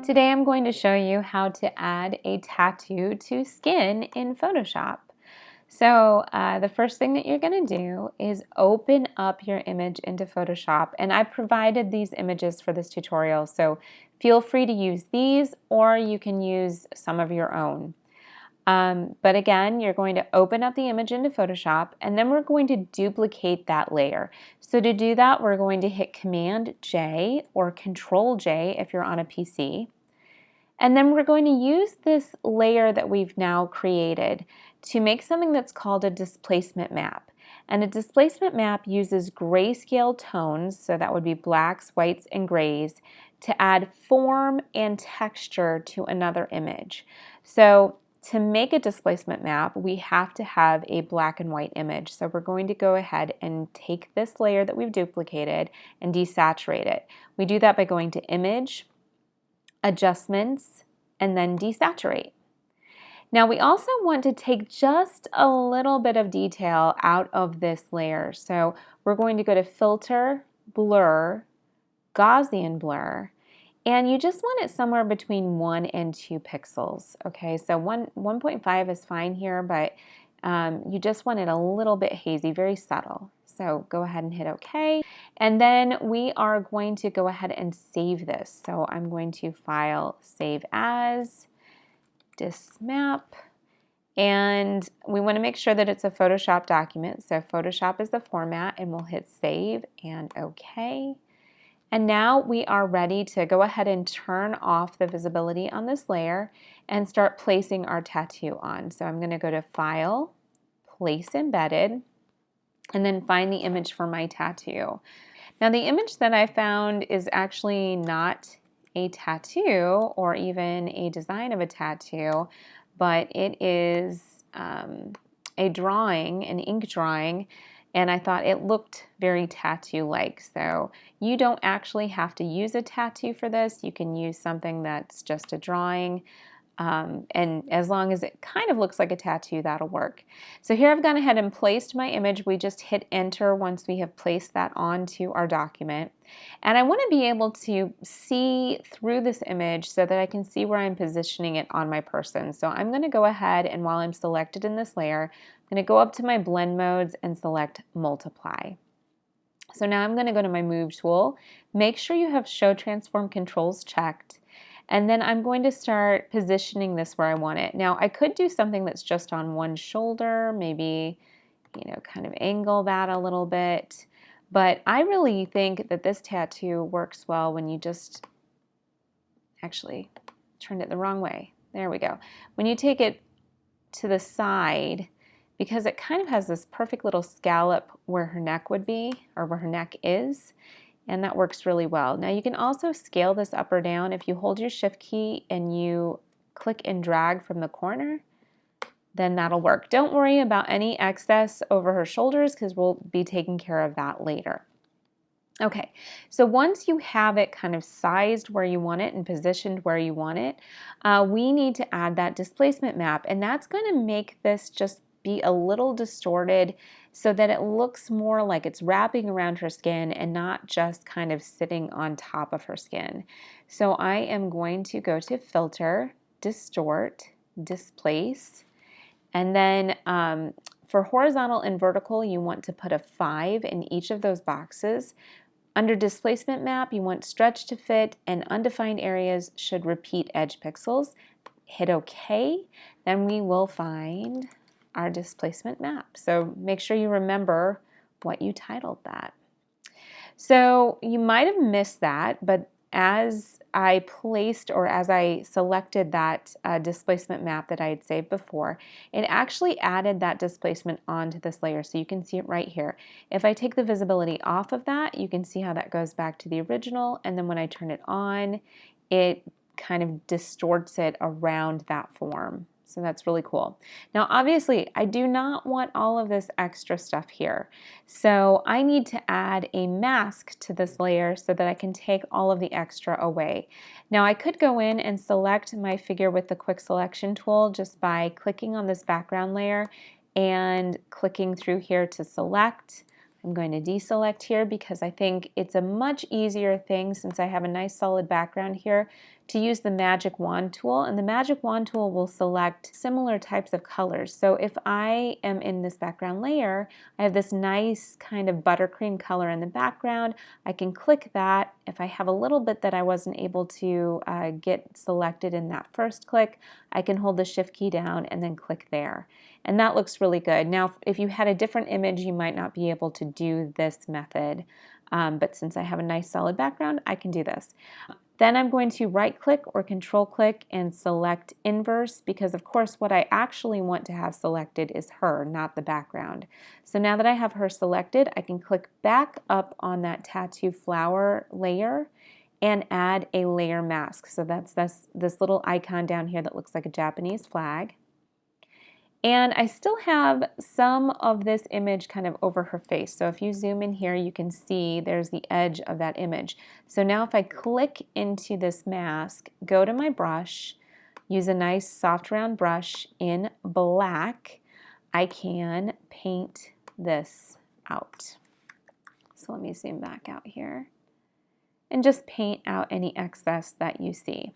Today I'm going to show you how to add a tattoo to skin in Photoshop. So the first thing that you're going to do is open up your image into Photoshop, and I provided these images for this tutorial, so feel free to use these or you can use some of your own. But again, you're going to open up the image into Photoshop, and then we're going to duplicate that layer. So to do that, we're going to hit Command J or Control J if you're on a PC. And then we're going to use this layer that we've now created to make something that's called a displacement map. And a displacement map uses grayscale tones, so that would be blacks, whites, and grays, to add form and texture to another image. So to make a displacement map, we have to have a black and white image. So we're going to go ahead and take this layer that we've duplicated and desaturate it. We do that by going to Image, Adjustments, and then Desaturate. Now we also want to take just a little bit of detail out of this layer. So we're going to go to Filter, Blur, Gaussian Blur, and you just want it somewhere between 1 and 2 pixels. Okay, so 1.5 is fine here, but you just want it a little bit hazy, very subtle. So go ahead and hit OK. And then we are going to go ahead and save this. So I'm going to File, Save As, Dismap. And we want to make sure that it's a Photoshop document. So Photoshop is the format, and we'll hit Save and OK. And now we are ready to go ahead and turn off the visibility on this layer and start placing our tattoo on. So I'm going to go to File, Place Embedded, and then find the image for my tattoo. Now the image that I found is actually not a tattoo or even a design of a tattoo, but it is a drawing, an ink drawing, and I thought it looked very tattoo-like. So you don't actually have to use a tattoo for this. You can use something that's just a drawing. And as long as it kind of looks like a tattoo, that'll work. So here I've gone ahead and placed my image. We just hit enter once we have placed that onto our document. And I want to be able to see through this image so that I can see where I'm positioning it on my person. So I'm going to go ahead, and while I'm selected in this layer, I'm going to go up to my blend modes and select multiply. So now I'm going to go to my move tool. Make sure you have show transform controls checked. And then I'm going to start positioning this where I want it. Now I could do something that's just on one shoulder, maybe, kind of angle that a little bit. But I really think that this tattoo works well when you just, actually turned it the wrong way. There we go. When you take it to the side, because it kind of has this perfect little scallop where her neck would be, or where her neck is. And that works really well. Now you can also scale this up or down. If you hold your shift key and you click and drag from the corner, then that'll work. Don't worry about any excess over her shoulders because we'll be taking care of that later. Okay, so once you have it kind of sized where you want it and positioned where you want it, we need to add that displacement map, and that's going to make this just be a little distorted so that it looks more like it's wrapping around her skin and not just kind of sitting on top of her skin. So I am going to go to Filter, Distort, Displace, and then for horizontal and vertical, you want to put a 5 in each of those boxes. Under Displacement Map, you want Stretch to Fit, and undefined areas should repeat edge pixels. Hit OK, then we will find our displacement map. So make sure you remember what you titled that. So you might have missed that, but as I placed, or as I selected that displacement map that I had saved before, it actually added that displacement onto this layer. So you can see it right here. If I take the visibility off of that, you can see how that goes back to the original, and then when I turn it on, it kind of distorts it around that form. So that's really cool. Now, obviously, I do not want all of this extra stuff here. So I need to add a mask to this layer so that I can take all of the extra away. Now, I could go in and select my figure with the quick selection tool just by clicking on this background layer and clicking through here to select. I'm going to deselect here because I think it's a much easier thing, since I have a nice solid background here, to use the magic wand tool, and the magic wand tool will select similar types of colors. So if I am in this background layer, I have this nice kind of buttercream color in the background. I can click that. If I have a little bit that I wasn't able to get selected in that first click, I can hold the shift key down and then click there. And that looks really good. Now, if you had a different image, you might not be able to do this method. But since I have a nice solid background, I can do this. Then I'm going to right click or control click and select inverse, because of course what I actually want to have selected is her, not the background. So now that I have her selected, I can click back up on that tattoo flower layer and add a layer mask. So that's this little icon down here that looks like a Japanese flag. And I still have some of this image kind of over her face. So if you zoom in here, you can see there's the edge of that image. So now if I click into this mask, go to my brush, use a nice soft round brush in black, I can paint this out. So let me zoom back out here and just paint out any excess that you see.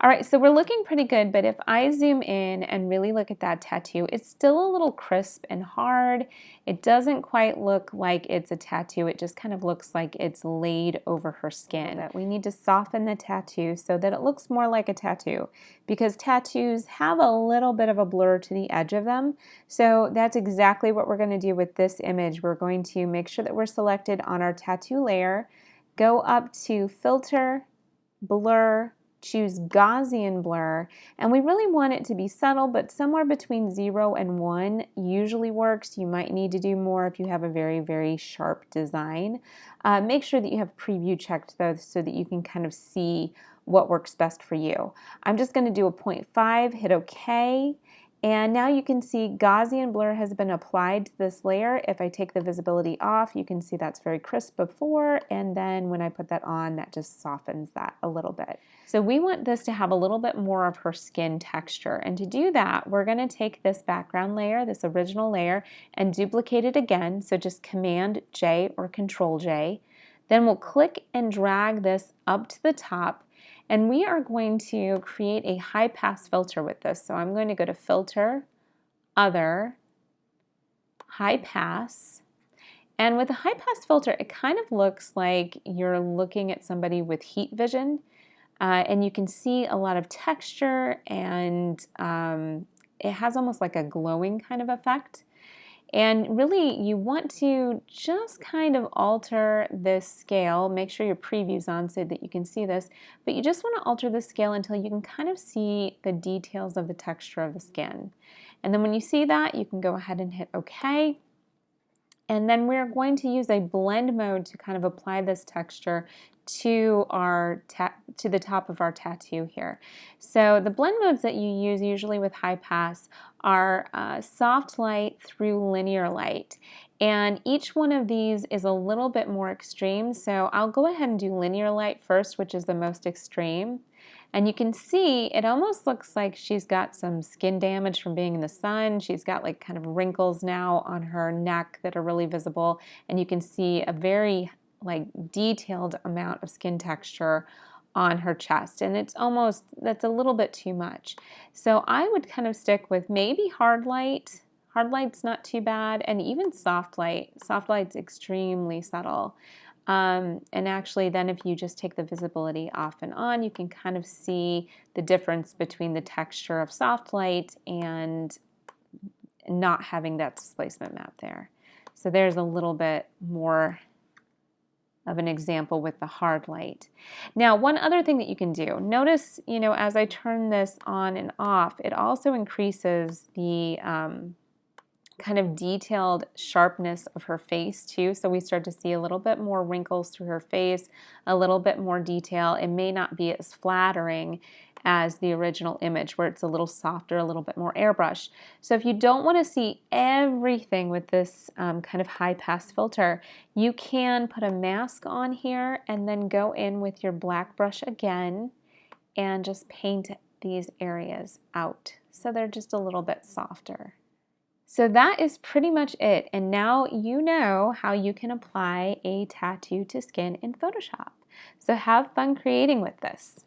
All right, so we're looking pretty good, but if I zoom in and really look at that tattoo, it's still a little crisp and hard. It doesn't quite look like it's a tattoo. It just kind of looks like it's laid over her skin. But we need to soften the tattoo so that it looks more like a tattoo, because tattoos have a little bit of a blur to the edge of them. So that's exactly what we're going to do with this image. We're going to make sure that we're selected on our tattoo layer, go up to Filter, Blur, choose Gaussian blur, and we really want it to be subtle, but somewhere between 0 and 1 usually works. You might need to do more if you have a very, very sharp design. Make sure that you have preview checked though, so that you can kind of see what works best for you. I'm just going to do a 0.5, hit OK. And now you can see Gaussian blur has been applied to this layer. If I take the visibility off, you can see that's very crisp before, and then when I put that on, that just softens that a little bit. So we want this to have a little bit more of her skin texture, and to do that, we're going to take this background layer, this original layer, and duplicate it again. So just Command J or Control J. Then we'll click and drag this up to the top. And we are going to create a high pass filter with this. So I'm going to go to Filter, Other, High Pass. And with a high pass filter, it kind of looks like you're looking at somebody with heat vision. And you can see a lot of texture, and it has almost like a glowing kind of effect. And really, you want to just kind of alter this scale. Make sure your preview's on so that you can see this. But you just want to alter the scale until you can kind of see the details of the texture of the skin. And then when you see that, you can go ahead and hit OK. And then we're going to use a blend mode to kind of apply this texture to the top of our tattoo here. So the blend modes that you use usually with high pass are soft light through linear light. And each one of these is a little bit more extreme. So I'll go ahead and do linear light first, which is the most extreme. And you can see it almost looks like she's got some skin damage from being in the sun. She's got like kind of wrinkles now on her neck that are really visible. And you can see a very like detailed amount of skin texture on her chest. And it's almost, that's a little bit too much. So I would kind of stick with maybe hard light. Hard light's not too bad. And even soft light. Soft light's extremely subtle. And actually then if you just take the visibility off and on, you can kind of see the difference between the texture of soft light and not having that displacement map there. So there's a little bit more of an example with the hard light. Now, one other thing that you can do, notice, you know, as I turn this on and off, it also increases the kind of detailed sharpness of her face too. So we start to see a little bit more wrinkles through her face, a little bit more detail. It may not be as flattering as the original image where it's a little softer, a little bit more airbrush. So if you don't want to see everything with this kind of high pass filter, you can put a mask on here and then go in with your black brush again and just paint these areas out so they're just a little bit softer. So that is pretty much it, and now you know how you can apply a tattoo to skin in Photoshop. So have fun creating with this.